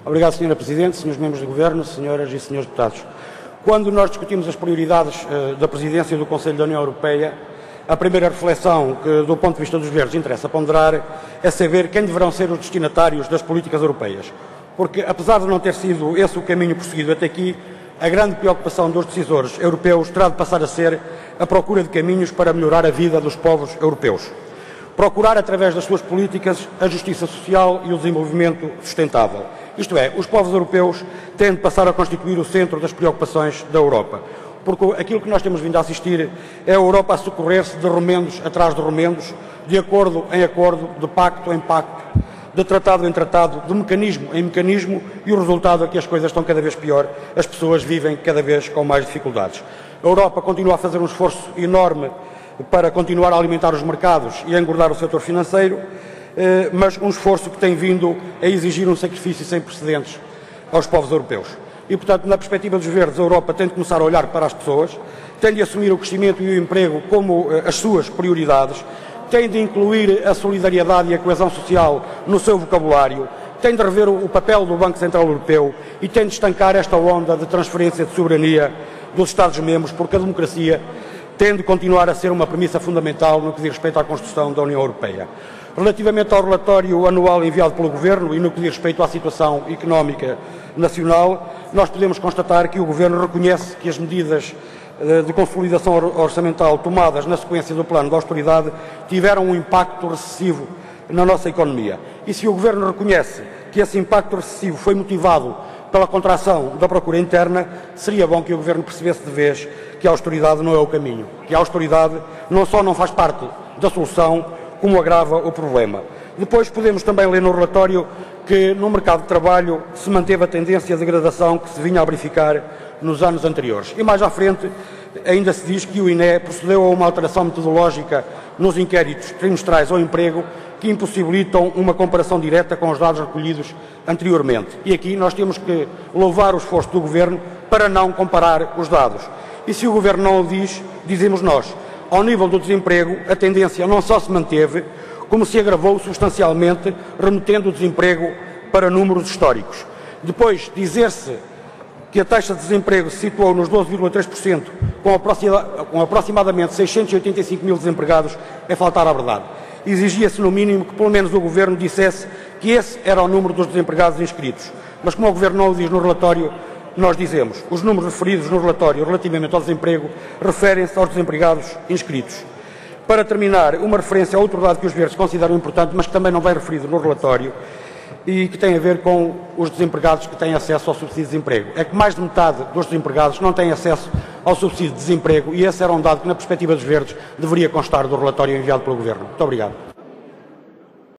Obrigado, Sra. Presidente, Srs. Membros do Governo, Senhoras e Srs. Deputados. Quando nós discutimos as prioridades da Presidência do Conselho da União Europeia, a primeira reflexão que, do ponto de vista dos Verdes, interessa ponderar é saber quem deverão ser os destinatários das políticas europeias. Porque, apesar de não ter sido esse o caminho prosseguido até aqui, a grande preocupação dos decisores europeus terá de passar a ser a procura de caminhos para melhorar a vida dos povos europeus. Procurar, através das suas políticas, a justiça social e o desenvolvimento sustentável. Isto é, os povos europeus têm de passar a constituir o centro das preocupações da Europa. Porque aquilo que nós temos vindo a assistir é a Europa a socorrer-se de remendos atrás de remendos, de acordo em acordo, de pacto em pacto, de tratado em tratado, de mecanismo em mecanismo, e o resultado é que as coisas estão cada vez pior, as pessoas vivem cada vez com mais dificuldades. A Europa continua a fazer um esforço enorme para continuar a alimentar os mercados e a engordar o setor financeiro, mas um esforço que tem vindo a exigir um sacrifício sem precedentes aos povos europeus. E, portanto, na perspectiva dos Verdes, a Europa tem de começar a olhar para as pessoas, tem de assumir o crescimento e o emprego como as suas prioridades, tem de incluir a solidariedade e a coesão social no seu vocabulário, tem de rever o papel do Banco Central Europeu e tem de estancar esta onda de transferência de soberania dos Estados-membros, porque a democracia tem de continuar a ser uma premissa fundamental no que diz respeito à construção da União Europeia. Relativamente ao relatório anual enviado pelo Governo e no que diz respeito à situação económica nacional, nós podemos constatar que o Governo reconhece que as medidas de consolidação orçamental tomadas na sequência do plano de austeridade tiveram um impacto recessivo na nossa economia. E se o Governo reconhece que esse impacto recessivo foi motivado pela contração da procura interna, seria bom que o Governo percebesse de vez que a austeridade não é o caminho, que a austeridade não só não faz parte da solução, como agrava o problema. Depois podemos também ler no relatório que no mercado de trabalho se manteve a tendência de degradação que se vinha a verificar nos anos anteriores. E mais à frente ainda se diz que o INE procedeu a uma alteração metodológica nos inquéritos trimestrais ao emprego que impossibilitam uma comparação direta com os dados recolhidos anteriormente. E aqui nós temos que louvar o esforço do Governo para não comparar os dados. E se o Governo não o diz, dizemos nós. Ao nível do desemprego, a tendência não só se manteve, como se agravou substancialmente, remetendo o desemprego para números históricos. Depois, dizer-se que a taxa de desemprego se situou nos 12,3%, com aproximadamente 685 mil desempregados, é faltar à verdade. Exigia-se, no mínimo, que pelo menos o Governo dissesse que esse era o número dos desempregados inscritos. Mas como o Governo não o diz no relatório, nós dizemos. Os números referidos no relatório relativamente ao desemprego referem-se aos desempregados inscritos. Para terminar, uma referência a outro dado que os Verdes consideram importante, mas que também não vai referido no relatório, e que tem a ver com os desempregados que têm acesso ao subsídio de desemprego. É que mais de metade dos desempregados não têm acesso ao subsídio de desemprego, e esse era um dado que, na perspectiva dos Verdes, deveria constar do relatório enviado pelo Governo. Muito obrigado.